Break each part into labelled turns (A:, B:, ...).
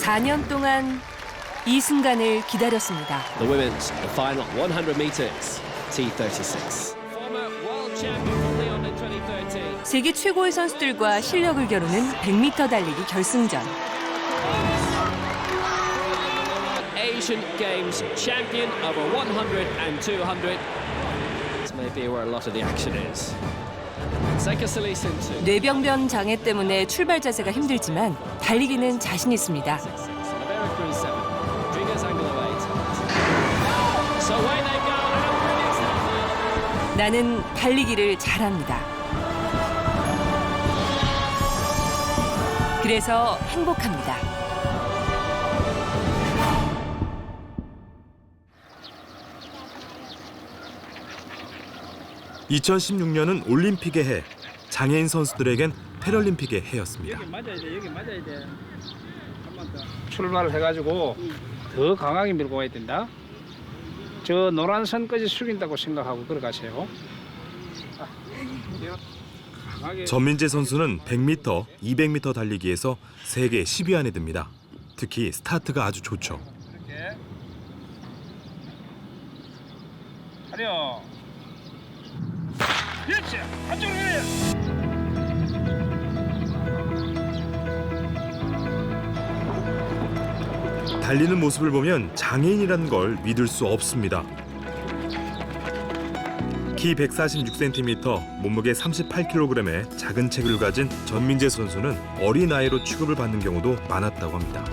A: 4년 동안 이 순간을 기다렸습니다.
B: The women's final 100 meters T36. Former world champion from Lyon in 2013.
A: 세계 최고의 선수들과 실력을 겨루는 100m 달리기 결승전.
B: Asian Games champion over 100 and 200. This may be where a lot of the action is. Sekasili Sintu.
A: 뇌병변 장애 때문에 출발 자세가 힘들지만 달리기는 자신 있습니다.
B: Olivera Cruz 7. Rodriguez Angulo 8. So away they go. And brilliant start.
A: 나는 달리기를 잘합니다. 그래서 행복합니다.
C: (2016년은) 올림픽의 해, 장애인 선수들에겐 패럴림픽의 해였습니다.
D: 여기 맞아야 돼. 여기 맞아야 돼. 한번 더. 출발을 해가지고 더 강하게 밀고 와야 된다. 저 노란 선까지 숙인다고 생각하고 걸어가세요. 강하게.
C: 전민재 선수는 100m, 200m 달리기에서 세계 10위 안에 듭니다. 특히 스타트가 아주 좋죠.
D: 이렇게. 하려. 그렇지. 한쪽으로 가야.
C: 달리는 모습을 보면 장애인이라는 걸 믿을 수 없습니다. 키 146cm, 몸무게 38kg의 작은 체구를 가진 전민재 선수는 어린 아이로 취급을 받는 경우도 많았다고 합니다.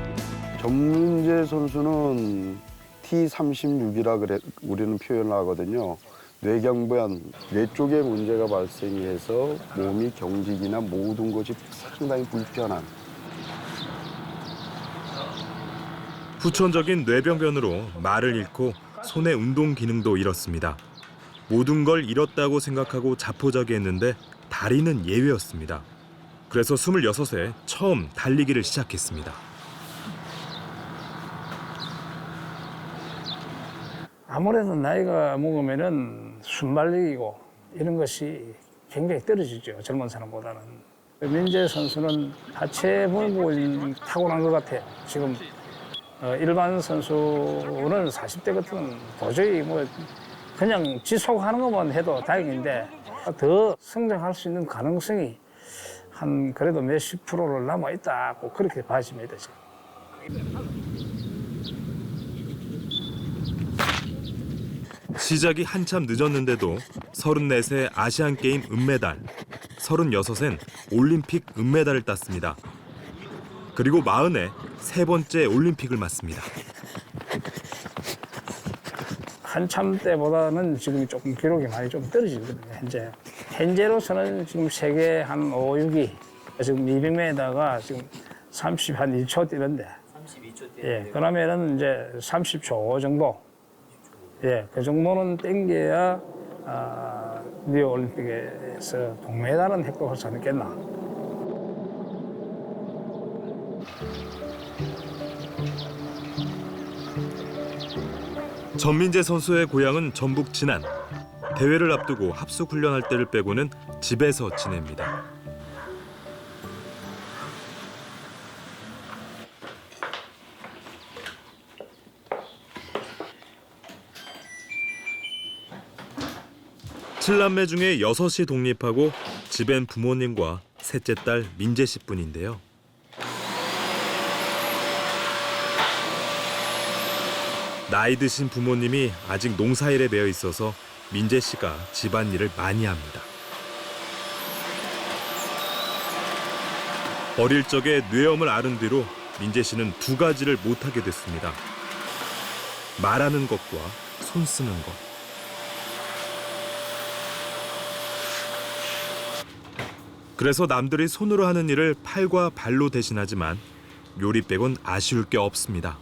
E: 전민재 선수는 T36이라 그래 우리는 표현을 하거든요. 뇌경변, 뇌 쪽에 문제가 발생해서 몸이 경직이나 모든 것이 상당히 불편한.
C: 후천적인 뇌병변으로 말을 잃고 손의 운동 기능도 잃었습니다. 모든 걸 잃었다고 생각하고 자포자기했는데 다리는 예외였습니다. 그래서 26세 처음 달리기를 시작했습니다.
D: 아무래도 나이가 먹으면은 순발력이고 이런 것이 굉장히 떨어지죠. 젊은 사람보다는. 민재 선수는 하체 부분 타고난 것 같아요. 지금 일반 선수는 40대 같은 도저히 뭐 그냥 지속하는 것만 해도 다행인데 더 성장할 수 있는 가능성이 한 그래도 몇십 프로를 남아 있다고 그렇게 봐집니다. 지금.
C: 시작이 한참 늦었는데도 34세 아시안게임 은메달, 36센 올림픽 은메달을 땄습니다. 그리고 40에 세 번째 올림픽을 맞습니다.
D: 한참 때보다는 지금 조금 기록이 많이 좀 떨어지거든요, 현재. 현재로서는 지금 세계 한 5, 6위, 지금 200m가 지금 31초 뛰는데. 32초 뛰는데. 예, 그러면은 이제 30초 정도. 예, 그 정도는 땡겨야 리오 올림픽에서 동메달은 획득할 수 있겠나.
C: 전민재 선수의 고향은 전북 진안. 대회를 앞두고 합숙 훈련할 때를 빼고는 집에서 지냅니다. 칠남매 중에 6이 독립하고 집엔 부모님과 셋째 딸 민재 씨뿐인데요. 나이 드신 부모님이 아직 농사일에 매여 있어서 민재 씨가 집안일을 많이 합니다. 어릴 적에 뇌염을 앓은 뒤로 민재 씨는 두 가지를 못하게 됐습니다. 말하는 것과 손 쓰는 것. 그래서 남들이 손으로 하는 일을 팔과 발로 대신하지만 요리 빼곤 아쉬울 게 없습니다.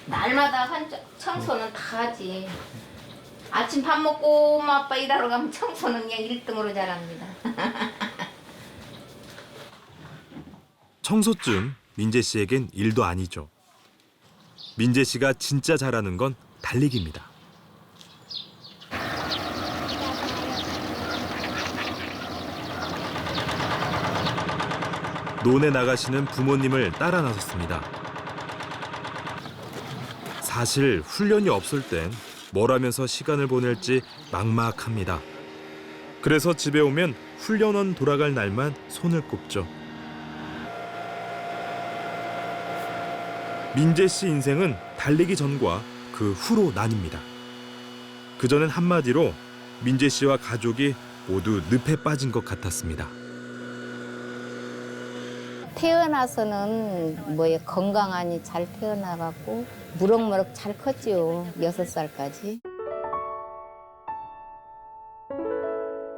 F: 날마다 청소는 다 하지. 아침 밥 먹고 엄마 아빠 일하러 가면 청소는 그냥 1등으로 잘합니다.
C: 청소쯤 민재 씨에겐 일도 아니죠. 민재 씨가 진짜 잘하는 건 달리기입니다. 논에 나가시는 부모님을 따라 나섰습니다. 사실 훈련이 없을 땐 뭘 하면서 시간을 보낼지 막막합니다. 그래서 집에 오면 훈련원 돌아갈 날만 손을 꼽죠. 민재 씨 인생은 달리기 전과 그 후로 나뉩니다. 그전엔 한마디로 민재 씨와 가족이 모두 늪에 빠진 것 같았습니다.
F: 태어나서는 건강하니 잘 태어나갖고 무럭무럭 잘 컸지요. 6살까지.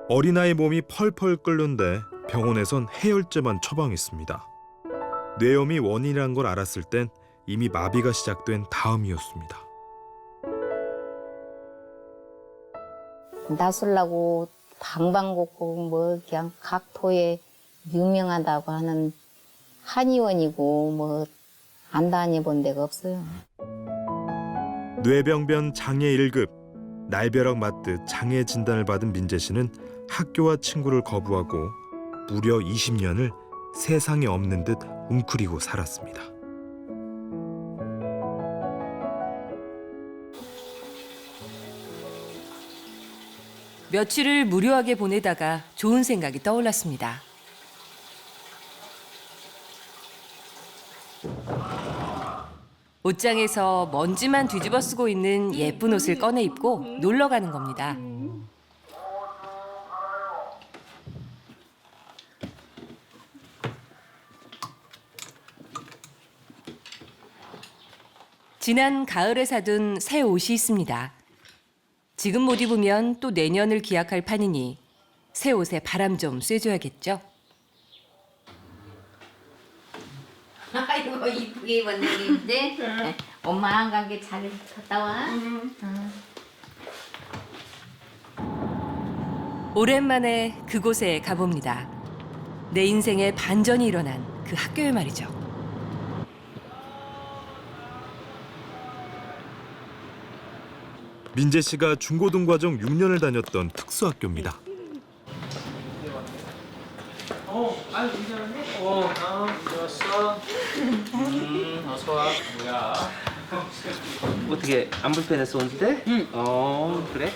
C: 어린아이 몸이 펄펄 끓는데 병원에선 해열제만 처방했습니다. 뇌염이 원인이란 걸 알았을 땐 이미 마비가 시작된 다음이었습니다.
F: 나술라고 방방곡곡 그냥 각도에 유명하다고 하는 한의원이고 안 다녀본 데가 없어요.
C: 뇌병변 장애 1급, 날벼락 맞듯 장애 진단을 받은 민재 씨는 학교와 친구를 거부하고 무려 20년을 세상에 없는 듯 웅크리고 살았습니다.
A: 며칠을 무료하게 보내다가 좋은 생각이 떠올랐습니다. 옷장에서 먼지만 뒤집어 쓰고 있는 예쁜 옷을 꺼내 입고 놀러 가는 겁니다. 지난 가을에 사둔 새 옷이 있습니다. 지금 못 입으면 또 내년을 기약할 판이니 새 옷에 바람 좀 쐬줘야겠죠.
F: 아이고 이쁘게 입었네 이제. 엄마 안 간 게 잘 갔다 와.
A: 오랜만에 그곳에 가봅니다. 내 인생에 반전이 일어난 그 학교에 말이죠.
C: 민재 씨가 중고등과정 6년을 다녔던 특수학교입니다.
G: 어떻게 안 불편했어 오는데? 그래?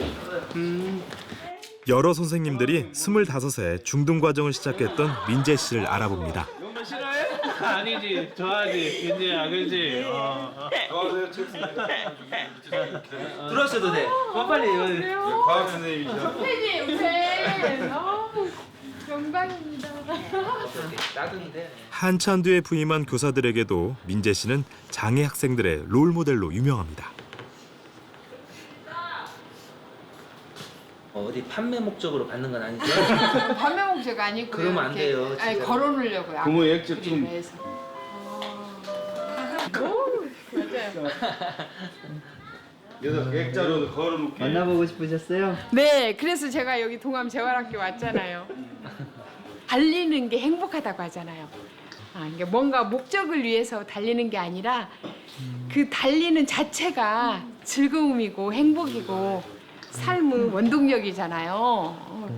C: 여러 선생님들이 25세 중등과정을 시작했던 민재 씨를 알아봅니다.
G: 너무 싫어해? 아니지, 좋아하지, 민재야, 그렇지? 들어왔어도 돼. 빨리.
C: 과학 선생님이시죠?
H: 영광입니다.
G: 나도 돼.
C: 한참 뒤에 부임한 교사들에게도 민재 씨는 장애 학생들의 롤모델로 유명합니다.
G: 어디 판매 목적으로 받는 건 아니죠?
H: 판매 목적 아니고요.
G: 그러면 안
H: 이렇게,
G: 돼요,
H: 아니
G: 진짜.
H: 걸어놓으려고요.
E: 부모 액젓 좀.
H: 해서.
E: 여기다 액자로 걸어놓게.
G: 만나보고 싶으셨어요?
H: 네, 그래서 제가 여기 동암 재활학교 왔잖아요. 달리는 게 행복하다고 하잖아요. 이게 뭔가 목적을 위해서 달리는 게 아니라 그 달리는 자체가 즐거움이고 행복이고 삶의 원동력이잖아요.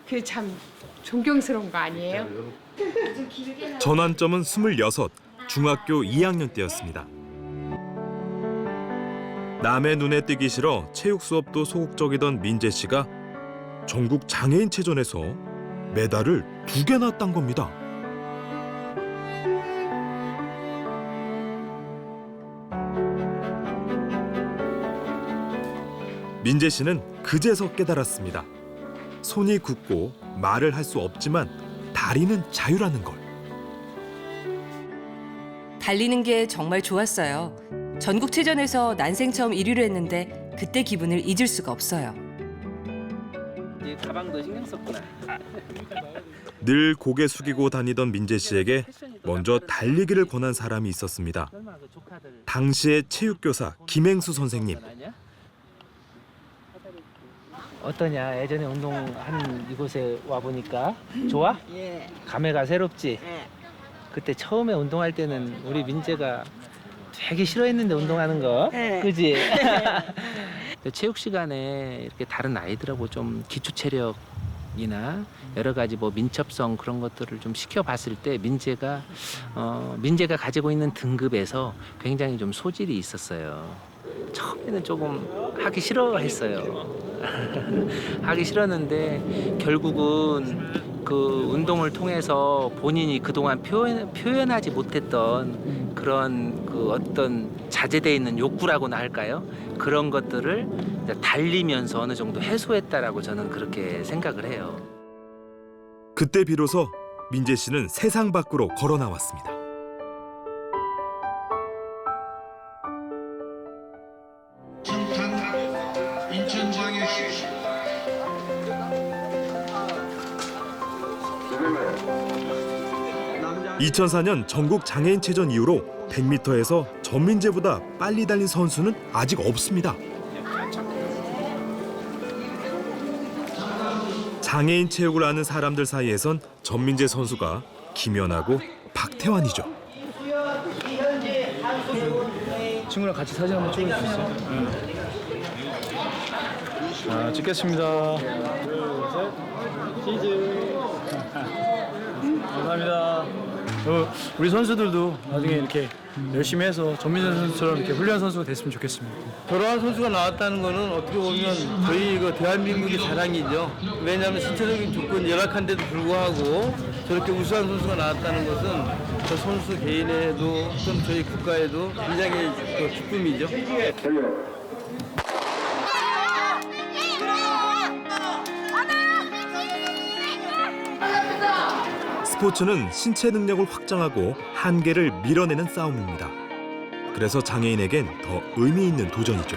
H: 그게 참 존경스러운 거 아니에요?
C: 전환점은 26, 중학교 2학년 때였습니다. 남의 눈에 띄기 싫어 체육 수업도 소극적이던 민재 씨가 전국 장애인 체전에서 메달을 2개나 딴 겁니다. 민재 씨는 그제서 깨달았습니다. 손이 굳고 말을 할 수 없지만 다리는 자유라는 걸.
A: 달리는 게 정말 좋았어요. 전국체전에서 난생 처음 1위를 했는데 그때 기분을 잊을 수가 없어요.
G: 이 가방도 신경 썼구나.
C: 늘 고개 숙이고 다니던 민재 씨에게 먼저 달리기를 권한 사람이 있었습니다.
G: 설마 그 조카들
C: 당시의 체육교사 김행수 선생님.
G: 아니야? 어떠냐? 예전에 운동한 이곳에 와 보니까 좋아?
I: 예.
G: 감회가 새롭지?
I: 예.
G: 그때 처음에 운동할 때는 우리 민재가 되게 싫어했는데 운동하는 거,
I: 네.
G: 그지? 체육 시간에 이렇게 다른 아이들하고 좀 기초 체력 능력이나 여러 가지 뭐 민첩성 그런 것들을 좀 시켜봤을 때 민재가 가지고 있는 등급에서 굉장히 좀 소질이 있었어요. 처음에는 조금 하기 싫어했어요. 하기 싫었는데 결국은 그 운동을 통해서 본인이 그동안 표현하지 못했던 그런 그 어떤 자제되어 있는 욕구라고나 할까요? 그런 것들을 달리면서 어느 정도 해소했다라고 저는 그렇게 생각을 해요.
C: 그때 비로소 민재 씨는 세상 밖으로 걸어 나왔습니다.
E: 인천광역시
C: 2004년 전국 장애인체전 이후로 100m에서 전민재보다 빨리 달린 선수는 아직 없습니다. 장애인 체육을 아는 사람들 사이에선 전민재 선수가 김연아고 박태환이죠.
I: 친구랑 같이 사진 한번 찍을 수 있어요? 자, 찍겠습니다. 치즈. 감사합니다. 우리 선수들도 나중에 이렇게 열심히 해서 전민재 선수처럼 이렇게 훌륭한 선수가 됐으면 좋겠습니다.
J: 저러한 선수가 나왔다는 거는 어떻게 보면 저희 그 대한민국의 자랑이죠. 왜냐하면 신체적인 조건이 열악한데도 불구하고 저렇게 우수한 선수가 나왔다는 것은 저 선수 개인에도 또는 저희 국가에도 굉장히 그 기쁨이죠.
C: 스포츠는 신체 능력을 확장하고 한계를 밀어내는 싸움입니다. 그래서 장애인에겐 더 의미 있는 도전이죠.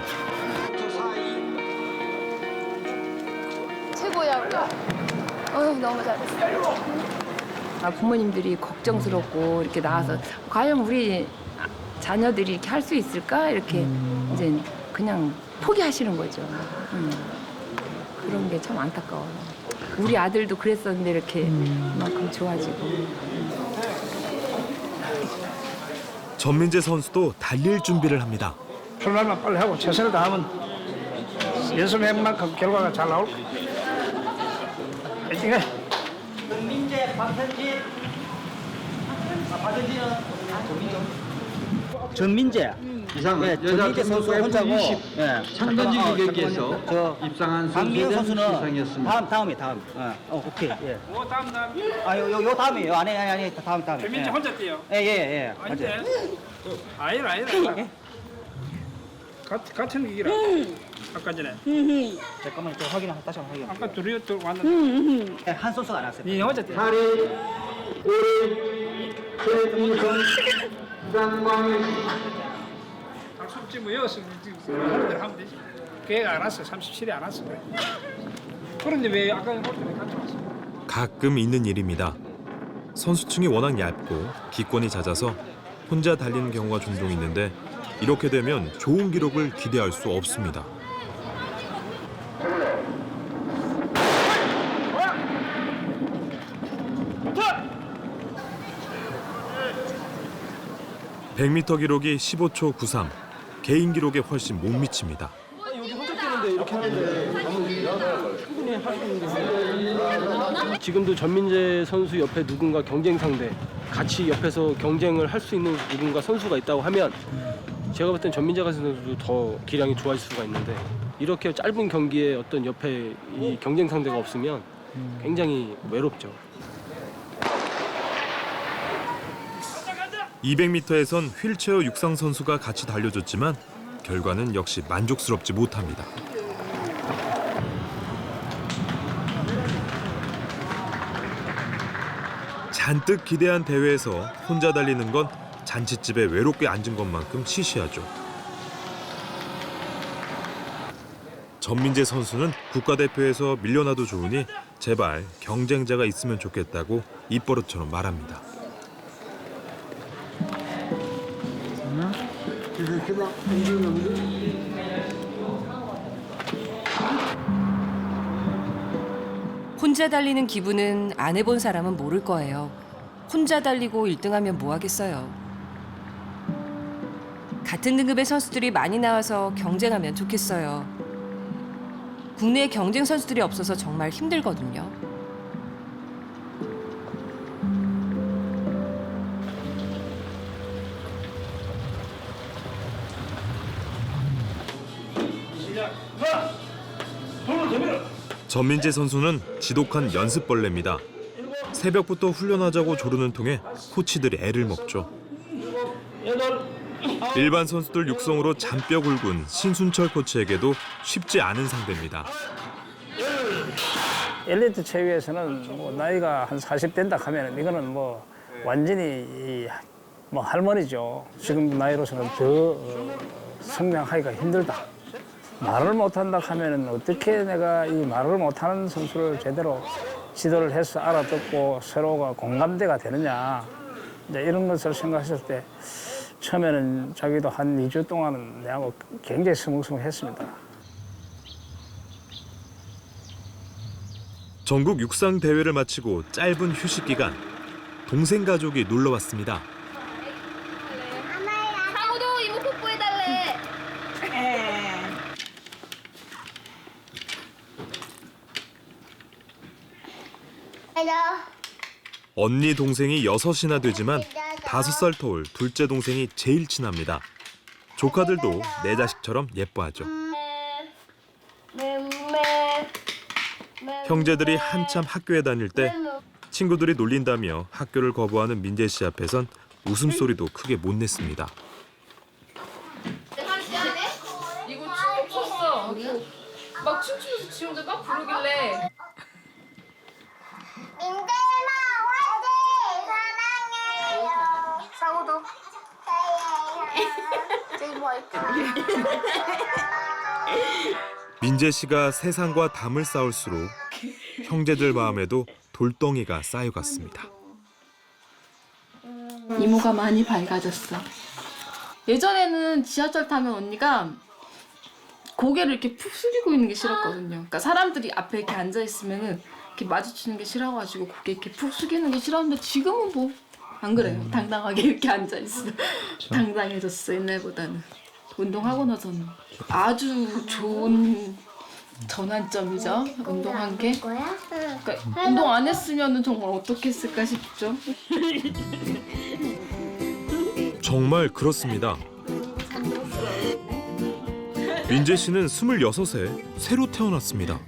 K: 최고야. 너무 잘했어.
L: 부모님들이 걱정스럽고 이렇게 나와서 과연 우리 자녀들이 이렇게 할 수 있을까 이렇게 이제 그냥 포기하시는 거죠. 그런 게 참 안타까워요. 우리 아들도 그랬었는데 이렇게 그만큼 좋아지고.
C: 전민재 선수도 달릴 준비를 합니다.
D: 출발만 빨리 하고 최선을 다하면 예술한 만큼 결과가 잘 나올 거야. 파이팅해.
J: 전민재, 박현진. 박현진은 전민재.
E: 이상
J: 전민재 선수 혼자고
E: 상단지 경기에서 입상한
J: 강민호 선수는
E: 수상이었습니다.
J: 다음에. 오케이. 예. 요 다음이에요. 아니 다음에.
D: 전민재 혼자 뛰어.
J: 예.
D: 아닌데? 아니라. 같은 기기라. 아까 전에.
J: 잠깐만 다시 확인.
D: 아까 둘이 또 왔는데.
J: 한 선수가 안 왔어요.
D: 니 혼자 뛰어. 학습지 뭐 여기서 하는 대로 하면 되지. 걔가 안 왔어. 37이 안 왔어. 그런데 왜 아까 홀때 같이 왔어?
C: 가끔 있는 일입니다. 선수층이 워낙 얇고 기권이 잦아서 혼자 달리는 경우가 종종 있는데 이렇게 되면 좋은 기록을 기대할 수 없습니다. (100m) 기록이 15초 93, 개인 기록에 훨씬 못 미칩니다.
I: 여기 혼자 뛰는데 이렇게 하는데 충분히 할 수 있는데. 지금도 전민재 선수 옆에 누군가 경쟁 상대, 같이 옆에서 경쟁을 할 수 있는 누군가 선수가 있다고 하면 제가 볼 땐 전민재 선수도 더 기량이 좋아질 수가 있는데 이렇게 짧은 경기에 어떤 옆에 이 경쟁 상대가 없으면 굉장히 외롭죠.
C: 200m에선 휠체어 육상 선수가 같이 달려줬지만 결과는 역시 만족스럽지 못합니다. 잔뜩 기대한 대회에서 혼자 달리는 건 잔칫집에 외롭게 앉은 것만큼 시시하죠. 전민재 선수는 국가대표에서 밀려나도 좋으니 제발 경쟁자가 있으면 좋겠다고 입버릇처럼 말합니다.
A: 혼자 달리는 기분은 안 해본 사람은 모를 거예요. 혼자 달리고 1등하면 뭐 하겠어요. 같은 등급의 선수들이 많이 나와서 경쟁하면 좋겠어요. 국내에 경쟁 선수들이 없어서 정말 힘들거든요.
C: 전민재 선수는 지독한 연습벌레입니다. 새벽부터 훈련하자고 조르는 통에 코치들이 애를 먹죠. 일반 선수들 육성으로 잔뼈 굵은 신순철 코치에게도 쉽지 않은 상대입니다.
D: 엘리트 체육에서는 뭐 나이가 한 40 된다 하면 이거는 뭐 완전히 뭐 할머니죠. 지금 나이로서는 더 성장하기가 힘들다. 말을 못한다 하면 어떻게 내가 이 말을 못하는 선수를 제대로 지도를 해서 알아듣고 서로가 공감대가 되느냐, 이제 이런 것을 생각했을 때 처음에는 자기도 한 2주 동안은 내하고 굉장히 스뭉스뭉했습니다.
C: 전국 육상 대회를 마치고 짧은 휴식 기간, 동생 가족이 놀러 왔습니다.
F: 상우도 이모 뽀뽀해달래.
C: 언니 동생이 6이나 되지만 5살 터울 둘째 동생이 제일 친합니다. 조카들도 내 자식처럼 예뻐하죠. 형제들이 한참 학교에 다닐 때 친구들이 놀린다며 학교를 거부하는 민재 씨 앞에선 웃음소리도 크게 못 냈습니다.
L: 이거 춤 췄어. 막 춤추면서 지 혼자 막 부르길래.
K: 민재마 화이팅! 사랑해요. 상우도. 제일 화이팅.
C: 민재 씨가 세상과 담을 쌓을수록 형제들 마음에도 돌덩이가 쌓여갔습니다.
L: 이모가 많이 밝아졌어. 예전에는 지하철 타면 언니가 고개를 이렇게 푹 숙이고 있는 게 싫었거든요. 그러니까 사람들이 앞에 이렇게 앉아 있으면은 이렇게 마주치는 게 싫어가지고 고개 이렇게 푹 숙이는 게 싫었는데 지금은 뭐 안 그래요. 당당하게 이렇게 앉아 있어. 당당해졌어 옛날보다는. 운동하고 나서는 아주 좋은 전환점이죠. 운동한 게. 그러니까 운동 안 했으면은 정말 어떻게 했을까 싶죠.
C: 정말 그렇습니다. 민재 씨는 26에 새로 태어났습니다.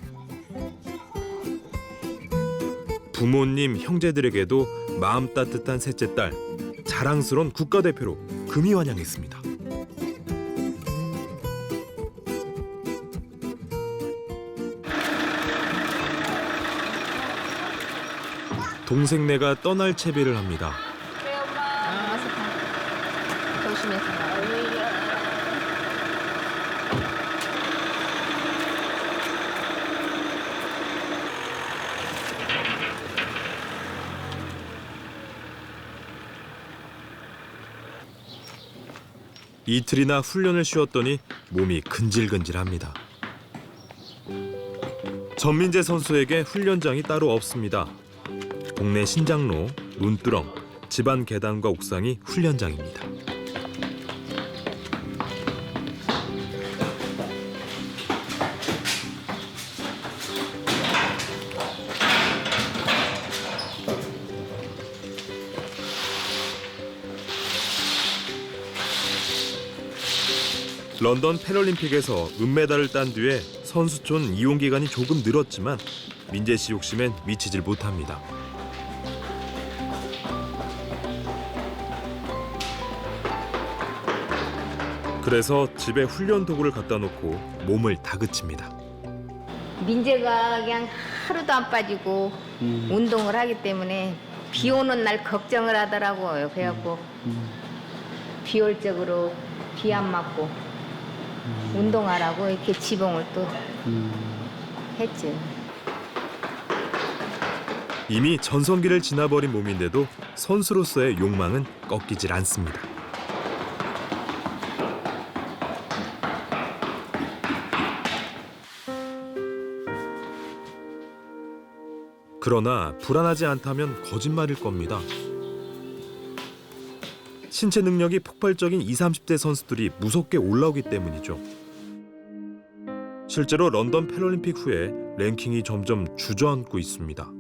C: 부모님, 형제들에게도 마음 따뜻한 셋째 딸, 자랑스러운 국가대표로 금이 환영했습니다. 동생네가 떠날 채비를 합니다.
F: 그래 엄마. 어서 가. 조심해서 가.
C: 이틀이나 훈련을 쉬었더니 몸이 근질근질합니다. 전민재 선수에게 훈련장이 따로 없습니다. 동네 신장로, 논두렁, 집안 계단과 옥상이 훈련장입니다. 런던 패럴림픽에서 은메달을 딴 뒤에 선수촌 이용 기간이 조금 늘었지만 민재 씨 욕심엔 미치질 못합니다. 그래서 집에 훈련 도구를 갖다 놓고 몸을 다그칩니다.
F: 민재가 그냥 하루도 안 빠지고 운동을 하기 때문에 비 오는 날 걱정을 하더라고요. 그래갖고 비효율적으로 비 안 맞고 운동하라고 이렇게 지봉을 또 했죠.
C: 이미 전성기를 지나버린 몸인데도 선수로서의 욕망은 꺾이질 않습니다. 그러나 불안하지 않다면 거짓말일 겁니다. 신체 능력이 폭발적인 20, 30대 선수들이 무섭게 올라오기 때문이죠. 실제로 런던 패럴림픽 후에 랭킹이 점점 주저앉고 있습니다.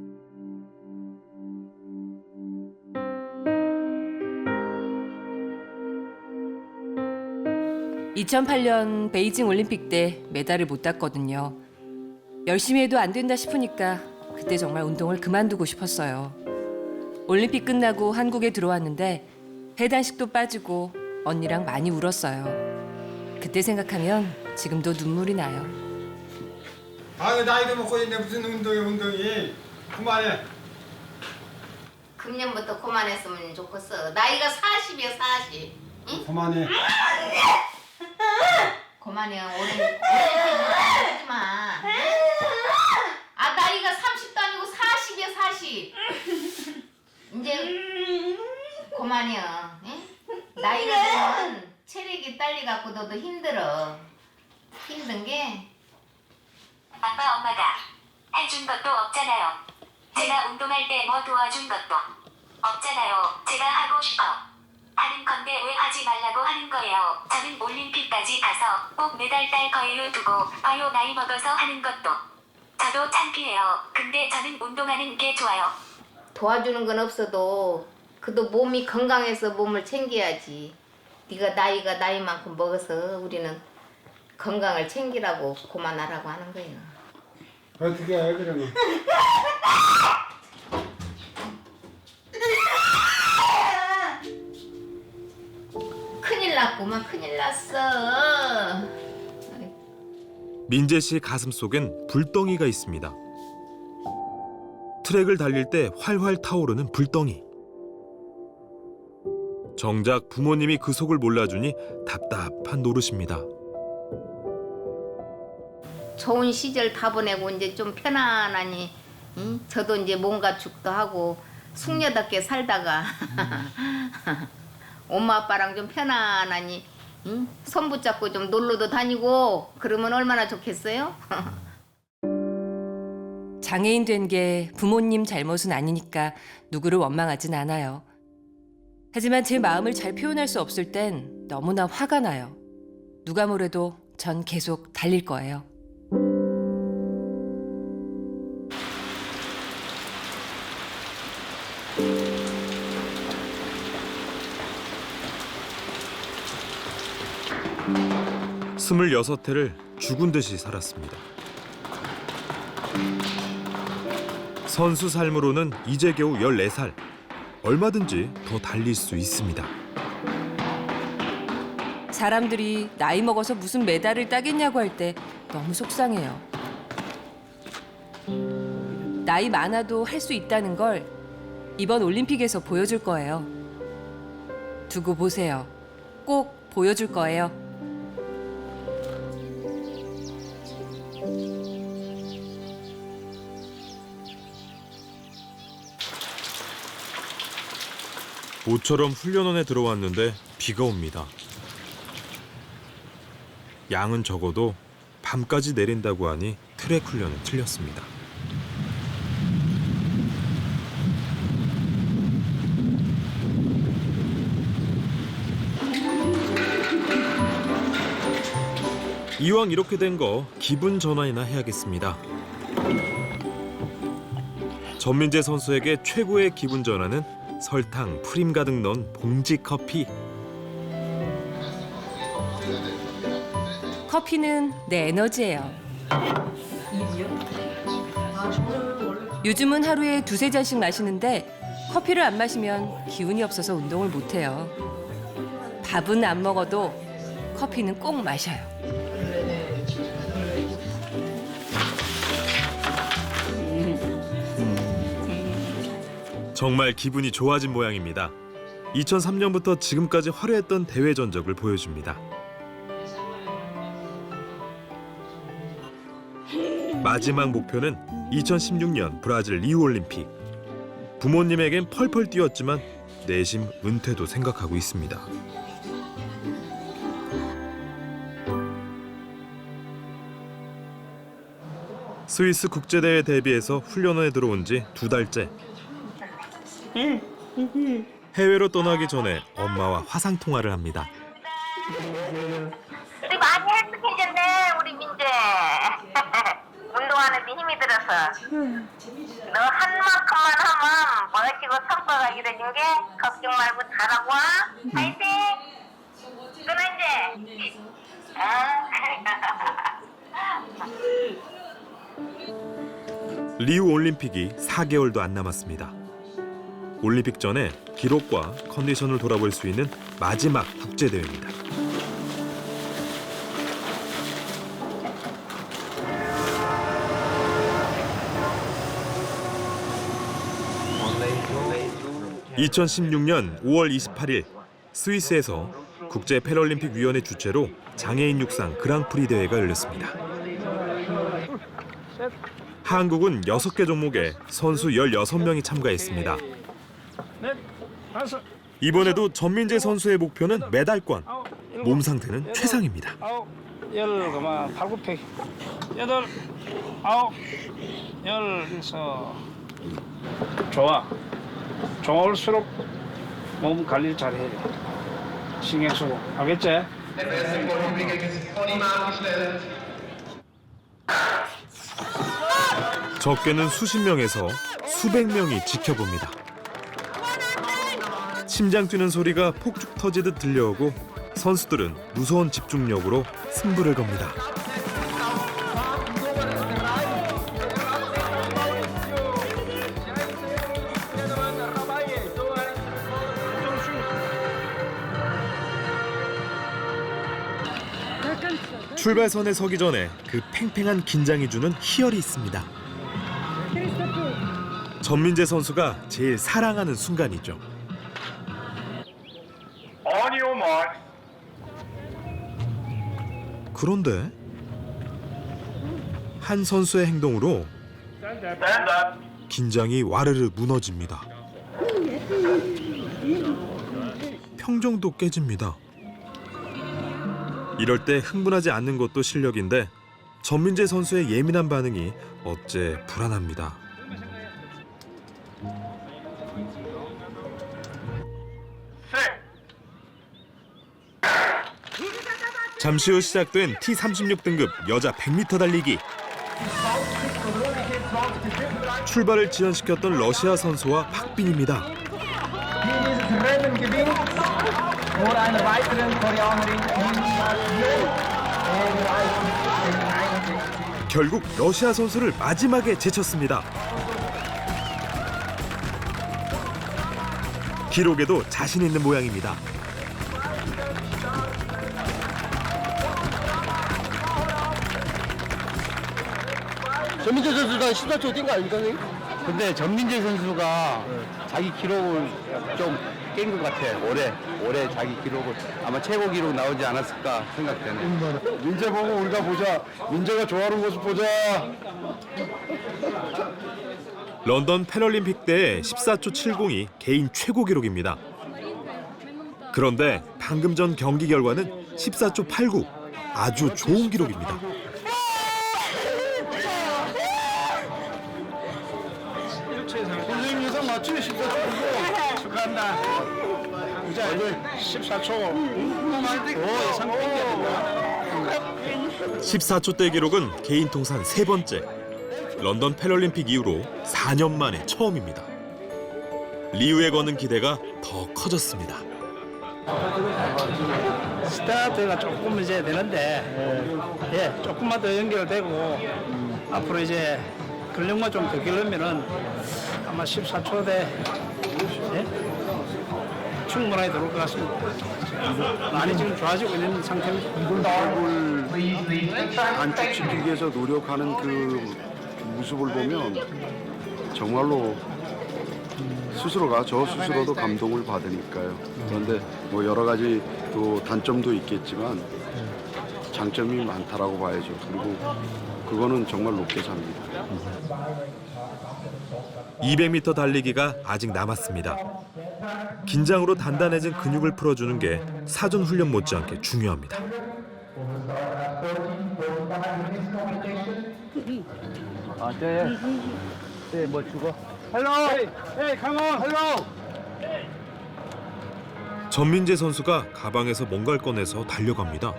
A: 2008년 베이징 올림픽 때 메달을 못 땄거든요. 열심히 해도 안 된다 싶으니까 그때 정말 운동을 그만두고 싶었어요. 올림픽 끝나고 한국에 들어왔는데 해단식도 빠지고 언니랑 많이 울었어요. 그때 생각하면 지금도 눈물이 나요.
M: 아, 나이도 먹고 있는데 무슨 운동이 그만해.
F: 금년부터 그만했으면 좋겠어. 나이가 40이야 40. 응?
M: 그만해.
F: 그만해. 올해 하지 마. 아 나이가 30도 아니고 40이야 40. 이제 그만해. 응? 나이가 들면 체력이 딸리 갖고 너도 힘들어. 힘든 게
K: 아빠 엄마가 해준 것도 없잖아요. 제가 운동할 때 뭐 도와준 것도 없잖아요. 제가 하고 싶어 하는 건데 왜 하지 말라고 하는 거예요. 저는 올림픽까지 가서 꼭 메달 딸 거예요. 두고 봐요. 나이 먹어서 하는 것도 저도 창피해요. 근데 저는 운동하는 게 좋아요.
F: 도와주는 건 없어도 그래도 몸이 건강해서 몸을 챙겨야지. 네가 나이가 나이만큼 먹어서 우리는 건강을 챙기라고 그만하라고 하는 거예요.
M: 어떻게 해 그러면?
F: 큰일 났구만. 큰일 났어.
C: 민재 씨 가슴 속엔 불덩이가 있습니다. 트랙을 달릴 때 활활 타오르는 불덩이. 정작 부모님이 그 속을 몰라주니 답답한 노릇입니다.
F: 좋은 시절 다 보내고 이제 좀 편안하니 응? 저도 이제 몸 가축도 하고 숙녀답게 살다가 엄마 아빠랑 좀 편안하니 응? 손 붙잡고 좀 놀러도 다니고 그러면 얼마나 좋겠어요?
A: 장애인 된 게 부모님 잘못은 아니니까 누구를 원망하진 않아요. 하지만 제 마음을 잘 표현할 수 없을 땐 너무나 화가 나요. 누가 뭐래도 전 계속 달릴 거예요.
C: 스물여섯 해를 죽은 듯이 살았습니다. 선수 삶으로는 이제 겨우 14살. 얼마든지 더 달릴 수 있습니다.
A: 사람들이 나이 먹어서 무슨 메달을 따겠냐고 할 때 너무 속상해요. 나이 많아도 할 수 있다는 걸 이번 올림픽에서 보여줄 거예요. 두고 보세요. 꼭 보여줄 거예요.
C: 모처럼 훈련원에 들어왔는데 비가 옵니다. 양은 적어도 밤까지 내린다고 하니 트랙 훈련은 틀렸습니다. 이왕 이렇게 된 거 기분 전환이나 해야겠습니다. 전민재 선수에게 최고의 기분 전환은 설탕, 프림 가득 넣은 봉지 커피.
A: 커피는 내 에너지예요. 요즘은 하루에 2-3잔씩 마시는데 커피를 안 마시면 기운이 없어서 운동을 못 해요. 밥은 안 먹어도 커피는 꼭 마셔요.
C: 정말 기분이 좋아진 모양입니다. 2003년부터 지금까지 화려했던 대회 전적을 보여줍니다. 마지막 목표는 2016년 브라질 리우올림픽. 부모님에겐 펄펄 뛰었지만 내심 은퇴도 생각하고 있습니다. 스위스 국제대회 대비해서 훈련원에 들어온 지 2달째. 해외로 떠나기 전에 엄마와 화상통화를 합니다.
K: 우리 많이 헬스케졌네 우리 민재. 운동하는데 힘이 들어서. 너 한 만큼만 하면 멋지고 성과가 이루어진 게 걱정 말고 잘하고 와. 파이팅. 끊어 이제.
C: 리우 올림픽이 4개월도 안 남았습니다. 올림픽 전에 기록과 컨디션을 돌아볼 수 있는 마지막 국제대회입니다. (2016년 5월 28일) 스위스에서 국제 패럴림픽 위원회 주최로 장애인 육상 그랑프리 대회가 열렸습니다. 한국은 6개 종목에 선수 16명이 참가했습니다. 이번에도 전민재 선수의 목표는 메달권. 몸 상태는 최상입니다.
D: 10, 그만 8, 9팩 8, 9, 10, 좋아. 좋을수록 몸 관리를 잘해야 돼. 신경 쓰고. 알겠지?
C: 적게는 수십 명에서 수백 명이 지켜봅니다. 심장 뛰는 소리가 폭죽 터지듯 들려오고 선수들은 무서운 집중력으로 승부를 겁니다. 출발선에 서기 전에 그 팽팽한 긴장이 주는 희열이 있습니다. 전민재 선수가 제일 사랑하는 순간이죠. 그런데 한 선수의 행동으로 긴장이 와르르 무너집니다. 평정도 깨집니다. 이럴 때 흥분하지 않는 것도 실력인데 전민재 선수의 예민한 반응이 어째 불안합니다. 잠시 후 시작된 T36 등급 여자 100m 달리기. 출발을 지연시켰던 러시아 선수와 박빈입니다. 결국 러시아 선수를 마지막에 제쳤습니다. 기록에도 자신 있는 모양입니다.
I: 전민재 선수가 14초 뛴 거 아닙니까, 선생님? 근데 전민재 선수가 자기 기록을 좀 깬 것 같아. 올해 자기 기록을 아마 최고 기록 나오지 않았을까 생각되네.
M: 민재 보고 우리가 보자. 민재가 좋아하는 모습 보자.
C: 런던 패럴림픽 때 14초 70이 개인 최고 기록입니다. 그런데 방금 전 경기 결과는 14초 89. 아주 좋은 기록입니다.
D: 선생님 예상 맞지? 14초 축하한다. 이제 14초. 예상 땡겨야
C: 14초대 기록은 개인 통산 3번째. 런던 패럴림픽 이후로 4년 만에 처음입니다. 리우에 거는 기대가 더 커졌습니다.
D: 스타트가 조금 이제 되는데, 조금만 더 연결되고 앞으로 이제 근력만 좀 더 길르면은 아마 14초대 충분하게 들어올 것 같습니다. 많이 지금 좋아지고 있는 상태입니다.
M: 단축시키기 위해서 노력하는 그 모습을 보면 정말로 스스로가 저 스스로도 감동을 받으니까요. 그런데 뭐 여러 가지 또 단점도 있겠지만 장점이 많다라고 봐야죠. 그리고 그거는 정말 높게 삽니다.
C: 200m 달리기가 아직 남았습니다. 긴장으로 단단해진 근육을 풀어주는 게 사전 훈련 못지않게 중요합니다.
I: 뭐 죽어?
C: 전민재 선수가 가방에서 뭔가를 꺼내서 달려갑니다.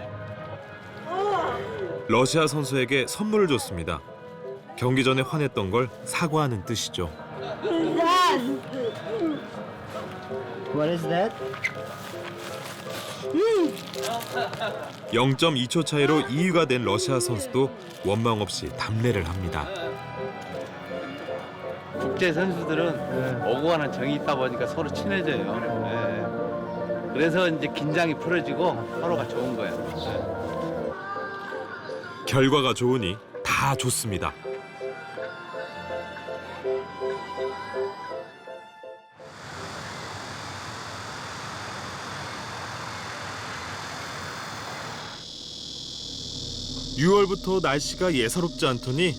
C: 러시아 선수에게 선물을 줬습니다. 경기 전에 화냈던 걸 사과하는 뜻이죠.
I: What is that?
C: 0.2초 차이로 2위가 된 러시아 선수도 원망 없이 답례를 합니다.
J: 국제 선수들은 오고 가는 정이 있다 보니까 서로 친해져요. 예. 그래서 이제 긴장이 풀어지고 서로가 좋은 거예요.
C: 결과가 좋으니 다 좋습니다. (6월부터) 날씨가 예사롭지 않더니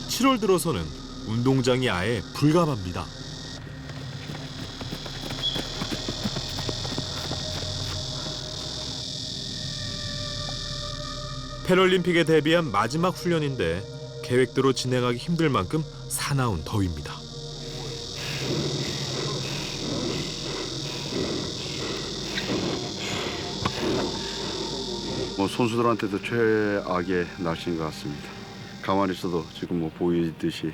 C: 7월 들어서는 운동장이 아예 불가합니다. 패럴림픽에 대비한 마지막 훈련인데 계획대로 진행하기 힘들 만큼 사나운 더위입니다.
M: 선수들한테도 최악의 날씨인 것 같습니다. 가만히 있어도 지금 보이듯이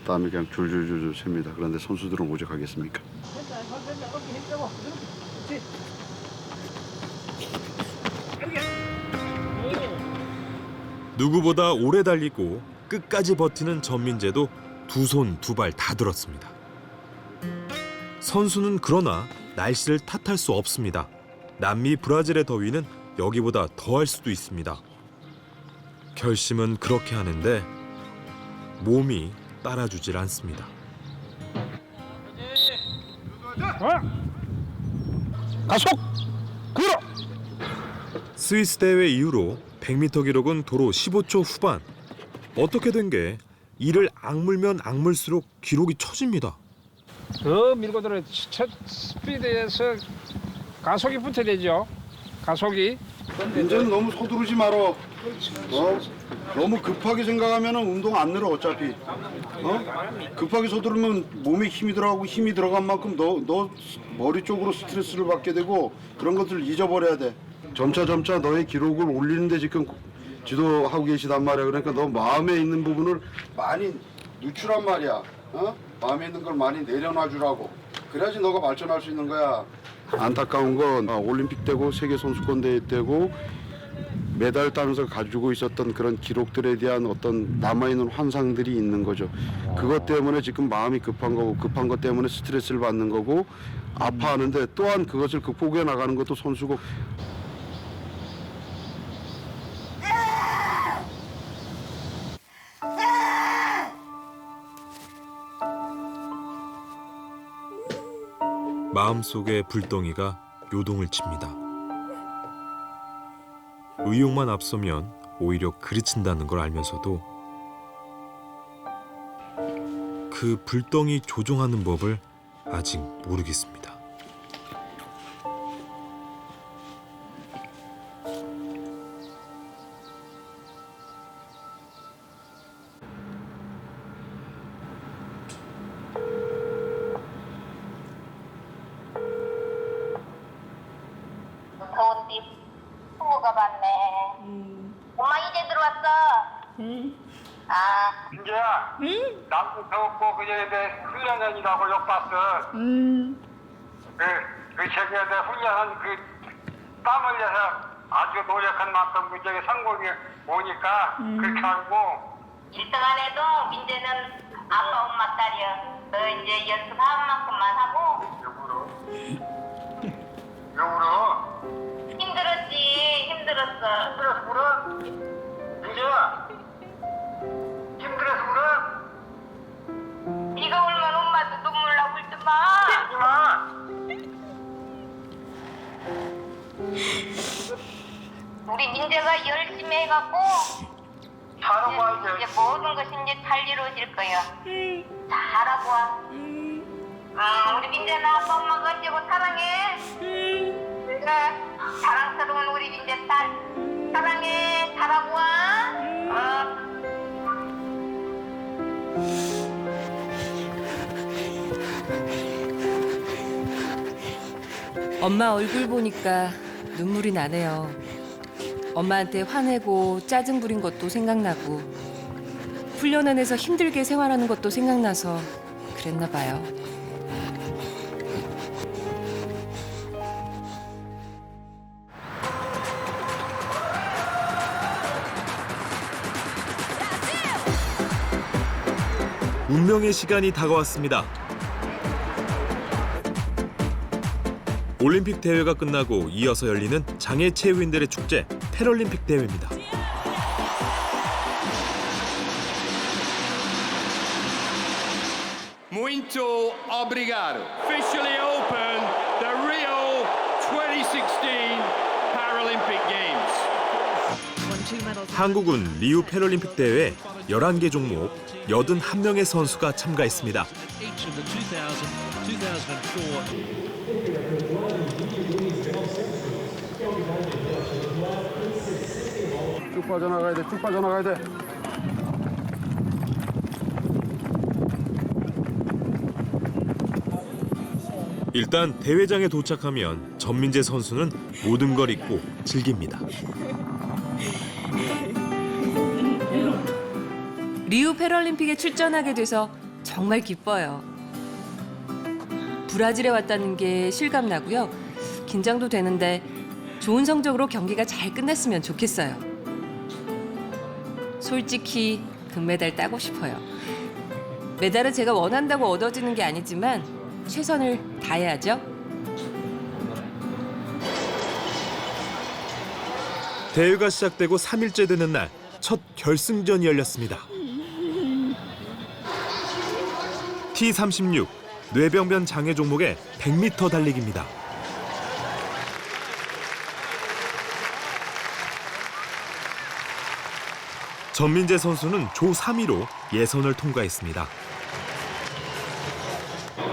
M: 땀이 그냥 줄줄줄줄 셉니다. 그런데 선수들은 오죽 하겠습니까?
C: 누구보다 오래 달리고 끝까지 버티는 전민재도 두 손 두 발 다 들었습니다. 선수는 그러나 날씨를 탓할 수 없습니다. 남미 브라질의 더위는 여기보다 더할 수도 있습니다. 결심은 그렇게 하는데 몸이 따라주질 않습니다.
D: 가속! 끌어!
C: 스위스 대회 이후로 100m 기록은 도로 15초 후반. 어떻게 된 게 이를 악물면 악물수록 기록이 처집니다.
D: 더 밀고 들어 첫 스피드에서 가속이 붙어야 되죠. 가속이.
M: 이제는 너무 서두르지 말어. 너무 급하게 생각하면 운동 안 늘어 어차피. 급하게 서두르면 몸에 힘이 들어가고 힘이 들어간 만큼 너 머리 쪽으로 스트레스를 받게 되고 그런 것들을 잊어버려야 돼. 점차 너의 기록을 올리는데 지금 지도하고 계시단 말이야. 그러니까 너 마음에 있는 부분을 많이 누추란 말이야. 마음에 있는 걸 많이 내려놔 주라고. 그래야지 너가 발전할 수 있는 거야. 안타까운 건 올림픽 때고 세계 선수권 대회 때고 메달 따면서 가지고 있었던 그런 기록들에 대한 어떤 남아있는 환상들이 있는 거죠. 그것 때문에 지금 마음이 급한 거고 급한 것 때문에 스트레스를 받는 거고 아파하는데 또한 그것을 극복해 나가는 것도 선수고.
C: 마음속의 불덩이가 요동을 칩니다. 의욕만 앞서면 오히려 그르친다는 걸 알면서도 그 불덩이 조종하는 법을 아직 모르겠습니다.
F: 더운데 부모가 봤네. 엄마 이제 들어왔어. 아.
N: 민재야. 나도 더웠고 그전에 내 훈련원이라고 욕 봤어. 그 저기에 내 훈련한 땀 흘려서 아주 노력한 만큼 저기 성공이 오니까 그렇게 알고.
F: 1등 안 해도 민재는 아빠 엄마 딸이야. 너 이제 연습한 만큼만 하고.
N: 욕으로?
F: 힘들었지. 힘들었어.
N: 힘들어서 울어? 민재야. 힘들어서 울어?
F: 네가 울면 엄마도 눈물 나 울지 마. 우리 민재가 열심히 해갖고 이제 모든 것이 이제 잘 이루어질 거야. 잘하고 와. 우리 민재는 아빠 엄마가 어찌고 사랑해. 그래. 사랑스러운 우리 민재 딸 사랑해. 잘하고 와.
A: 엄마 얼굴 보니까 눈물이 나네요. 엄마한테 화내고 짜증 부린 것도 생각나고 훈련원에서 힘들게 생활하는 것도 생각나서 그랬나 봐요.
C: 운명의 시간이 다가왔습니다. 올림픽 대회가 끝나고 이어서 열리는 장애 체육인들의 축제 패럴림픽 대회입니다.
O: Muito obrigado. Officially open the Rio 2016 Paralympic Games.
C: 한국은 리우 패럴림픽 대회에 11개 종목 81명의 선수가 참가했습니다.
M: 쭉 빠져나가야 돼. 쭉 빠져나가야 돼.
C: 일단 대회장에 도착하면 전민재 선수는 모든 걸 잊고 즐깁니다.
A: 리우 패럴림픽에 출전하게 돼서 정말 기뻐요. 브라질에 왔다는 게 실감나고요. 긴장도 되는데 좋은 성적으로 경기가 잘 끝났으면 좋겠어요. 솔직히 금메달 따고 싶어요. 메달은 제가 원한다고 얻어지는 게 아니지만 최선을 다해야죠.
C: 대회가 시작되고 3일째 되는 날 첫 결승전이 열렸습니다. T36 뇌병변 장애 종목의 100m 달리기입니다. 전민재 선수는 조 3위로 예선을 통과했습니다.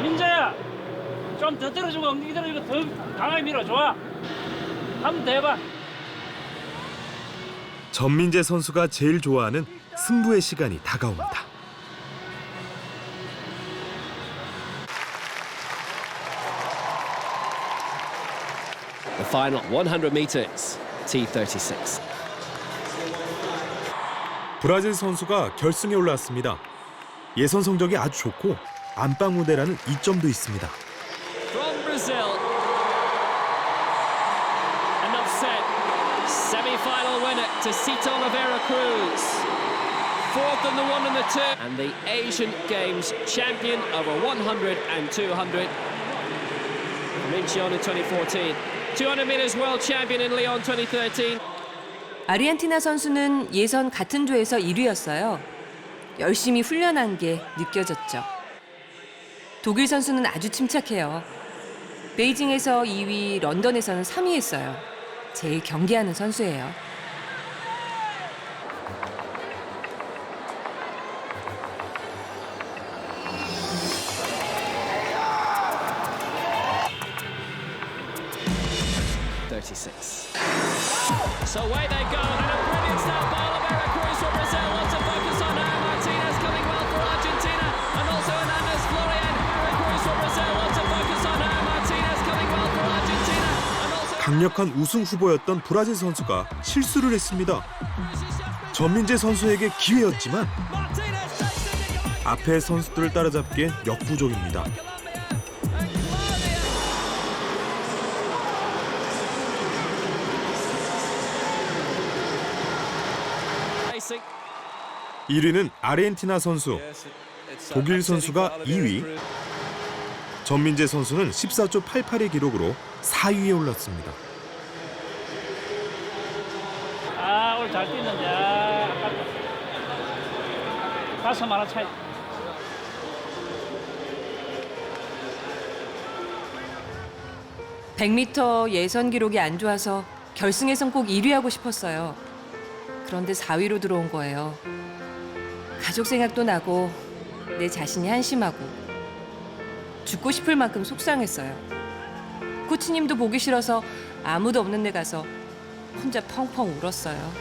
P: 민재야, 좀 더 떨어지고 엉덩이 들어주고 더 강하게 밀어. 좋아. 한 번 더 해봐.
C: 전민재 선수가 제일 좋아하는 승부의 시간이 다가옵니다.
B: The final 100 meters, T36.
C: 브라질 선수가 결승에 올라왔습니다. 예선 성적이 아주 좋고 안방 무대라는 이점도 있습니다.
B: From Brazil, an upset semi-final winner to Cito Oliveira Cruz, fourth in the 1 and the 2, and the Asian Games champion over 100 and 200 from Incheon in 2014, 200 meters world champion in Lyon 2013.
A: 아르헨티나 선수는 예선 같은 조에서 1위였어요. 열심히 훈련한 게 느껴졌죠. 독일 선수는 아주 침착해요. 베이징에서 2위, 런던에서는 3위 했어요. 제일 경계하는 선수예요.
B: So away they go, and a brilliant start by Oliveira Cruz for Brazil. Wants to focus on her. Martinez coming well for Argentina, and also Hernandez Florian. Cruz for Brazil. Wants to focus on her. Martinez coming well for Argentina, and also.
C: 강력한 우승 후보였던 브라질 선수가 실수를 했습니다. 전민재 선수에게 기회였지만 앞에 선수들을 따라잡기엔 역부족입니다.
B: Racing.
C: 1위는 아르헨티나 선수, 독일 선수가 2위, 전민재 선수는 14초 88의 기록으로 4위에 올랐습니다.
P: 아, 오늘 잘 뛰는데. 아, 아깝다. 가슴 하나 차이.
A: (100m) 예선 기록이 안 좋아서 결승에선 꼭 1위 하고 싶었어요. 그런데 4위로 들어온 거예요. 가족 생각도 나고 내 자신이 한심하고 죽고 싶을 만큼 속상했어요. 코치님도 보기 싫어서 아무도 없는 데 가서 혼자 펑펑 울었어요.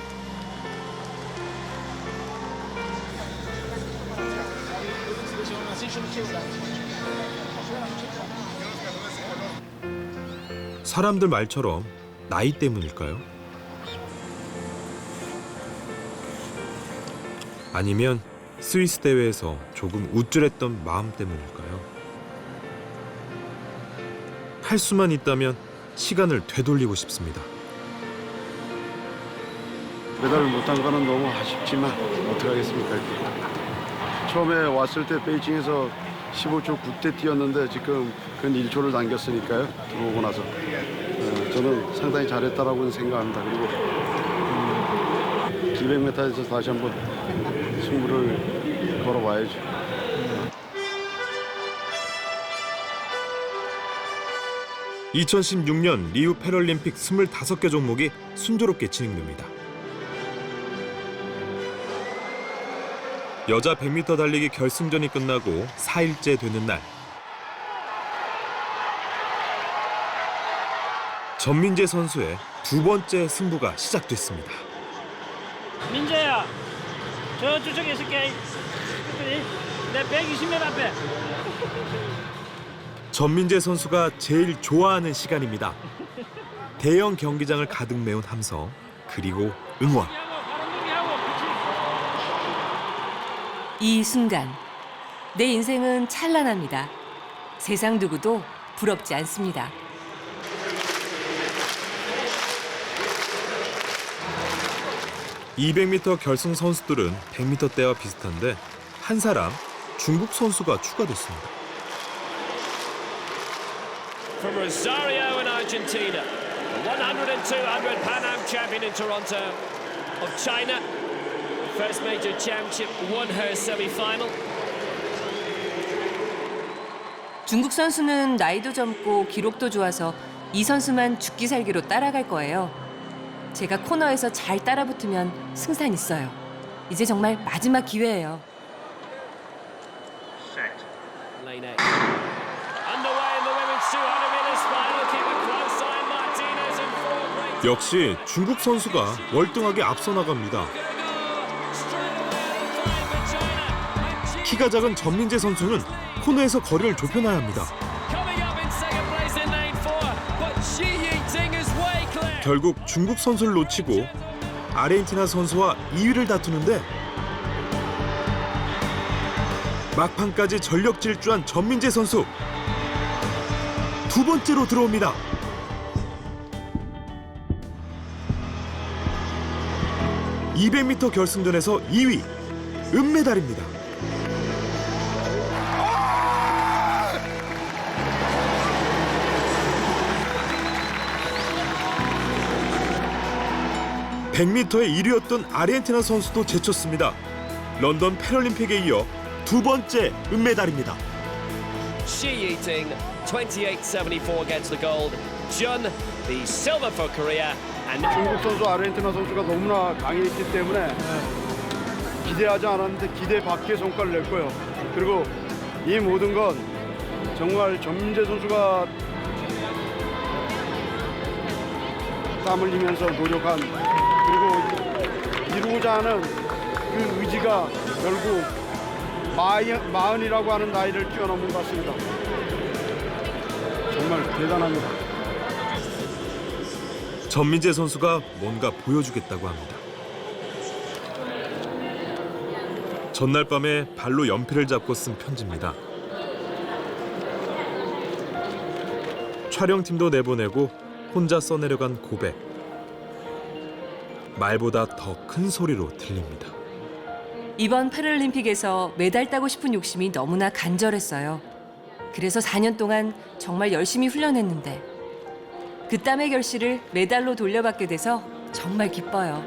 C: 사람들 말처럼 나이 때문일까요? 아니면 스위스 대회에서 조금 우쭐했던 마음 때문일까요? 할 수만 있다면 시간을 되돌리고 싶습니다.
M: 메달을 못한 거는 너무 아쉽지만 어떡하겠습니까? 처음에 왔을 때 베이징에서 15초 9대 뛰었는데 지금 근 1초를 남겼으니까요. 들어오고 나서 저는 상당히 잘했다라고 생각합니다. 그리고 200m에서 다시 한번 승부를 걸어봐야죠.
C: 2016년 리우 패럴림픽 25개 종목이 순조롭게 진행됩니다. 여자 100m 달리기 결승전이 끝나고 4일째 되는 날, 전민재 선수의 두 번째 승부가 시작됐습니다.
P: 민재야, 저쪽에 있을게. 내 120m 앞에.
C: 전민재 선수가 제일 좋아하는 시간입니다. 대형 경기장을 가득 메운 함성, 그리고 응원.
A: 이 순간 내 인생은 찬란합니다. 세상 누구도 부럽지 않습니다.
C: (200m) 결승 선수들은 100m 때와 비슷한데 한 사람 중국 선수가 추가됐습니다.
B: From Rosario in Argentina, the 100 and 200 Pan Am champion in Toronto of China. First major championship, won her semi-final.
A: 중국 선수는 나이도 젊고 기록도 좋아서 이 선수만 죽기 살기로 따라갈 거예요. 제가 코너에서 잘 따라붙으면 승산 있어요. 이제 정말 마지막 기회예요.
B: Lane 8. Underway in the women's 200 meters final. Keep it close. Ian Martinez in fourth.
C: 역시 중국 선수가 월등하게 앞서 나갑니다. 키가 작은 전민재 선수는 코너에서 거리를 좁혀놔야 합니다. 결국 중국 선수를 놓치고 아르헨티나 선수와 2위를 다투는데 막판까지 전력 질주한 전민재 선수, 두 번째로 들어옵니다. (200m) 결승전에서 2위, 은메달입니다. (100m에) 1위였던 아르헨티나 선수도 제쳤습니다. 런던 패럴림픽에 이어 두 번째 은메달입니다.
B: Shi Yiting, 28.74 against the gold. Jun, the silver for Korea. And
M: 중국 선수, 아르헨티나 선수가 너무나 강했기 때문에 기대하지 않았는데 기대 밖의 성과를 냈고요. 그리고 이 모든 건 정말 전민재 선수가 땀 흘리면서 노력한, 그리고 이루고자 하는 그 의지가 결국 40이라고 하는 나이를 뛰어넘은 것 같습니다. 정말 대단합니다.
C: 전민재 선수가 뭔가 보여주겠다고 합니다. 전날 밤에 발로 연필을 잡고 쓴 편지입니다. 촬영팀도 내보내고 혼자 써내려간 고백. 말보다 더 큰 소리로 들립니다.
A: 이번 패럴림픽에서 메달 따고 싶은 욕심이 너무나 간절했어요. 그래서 4년 동안 정말 열심히 훈련했는데 그 땀의 결실을 메달로 돌려받게 돼서 정말 기뻐요.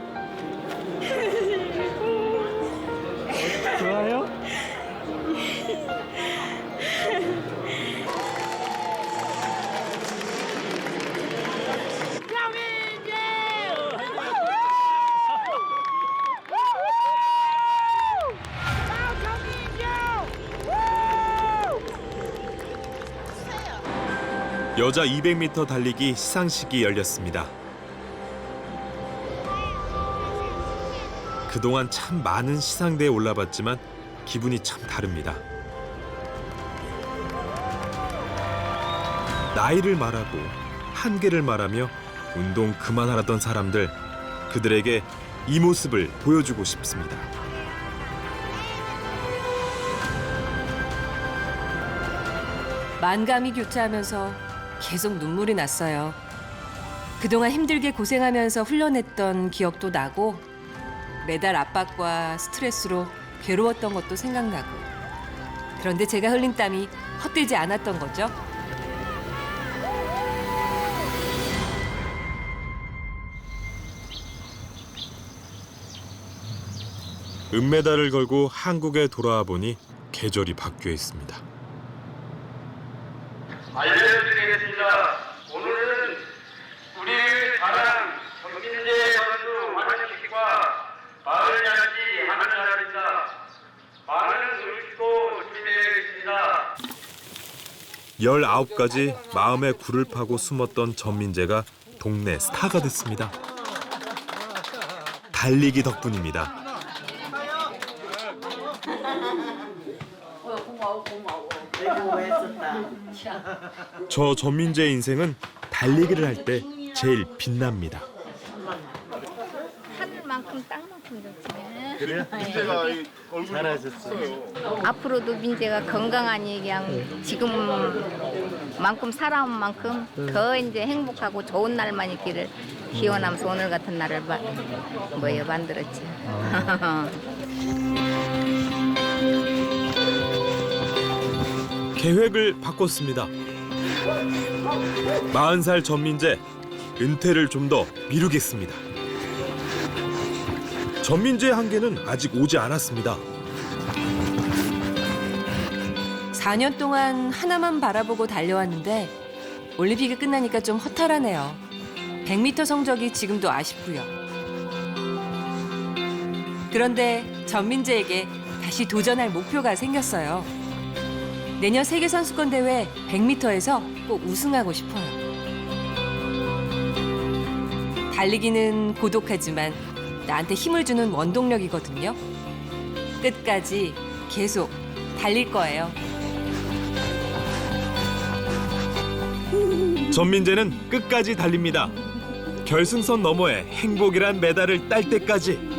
P: 좋아요?
C: 여자 200m 달리기 시상식이 열렸습니다. 그동안 참 많은 시상대에 올라봤지만 기분이 참 다릅니다. 나이를 말하고 한계를 말하며 운동 그만하라던 사람들, 그들에게 이 모습을 보여주고 싶습니다.
A: 만감이 교차하면서 계속 눈물이 났어요. 그동안 힘들게 고생하면서 훈련했던 기억도 나고 메달 압박과 스트레스로 괴로웠던 것도 생각나고. 그런데 제가 흘린 땀이 헛되지 않았던 거죠.
C: 은메달을 걸고 한국에 돌아와 보니 계절이 바뀌어 있습니다.
N: 알려드리겠습니다. 오늘은 우리 자랑 정민재 선수 환영식과 마을 잔치 하는 날입니다. 많은 의식도 준비되어 있습니다.
C: 19가지 마음의 굴을 파고 숨었던 전민재가 동네 스타가 됐습니다. 달리기 덕분입니다. 저 전민재의 인생은 달리기를 할 때 제일 빛납니다.
F: 하늘만큼 땅만큼 좋지.
M: 그래요? 민재가 얼굴이 잘하셨어요.
F: 앞으로도 민재가 건강하니 그냥 지금만큼 살아온 만큼 더 이제 행복하고 좋은 날만 있기를 기원하면서 오늘 같은 날을 만들었지.
C: 계획을 바꿨습니다. 40살 전민재, 은퇴를 좀 더 미루겠습니다. 전민재의 한계는 아직 오지 않았습니다.
A: 4년 동안 하나만 바라보고 달려왔는데 올림픽이 끝나니까 좀 허탈하네요. 100m 성적이 지금도 아쉽고요. 그런데 전민재에게 다시 도전할 목표가 생겼어요. 내년 세계선수권대회 100m에서 꼭 우승하고 싶어요. 달리기는 고독하지만 나한테 힘을 주는 원동력이거든요. 끝까지 계속 달릴 거예요.
C: 전민재는 끝까지 달립니다. 결승선 너머에 행복이란 메달을 딸 때까지.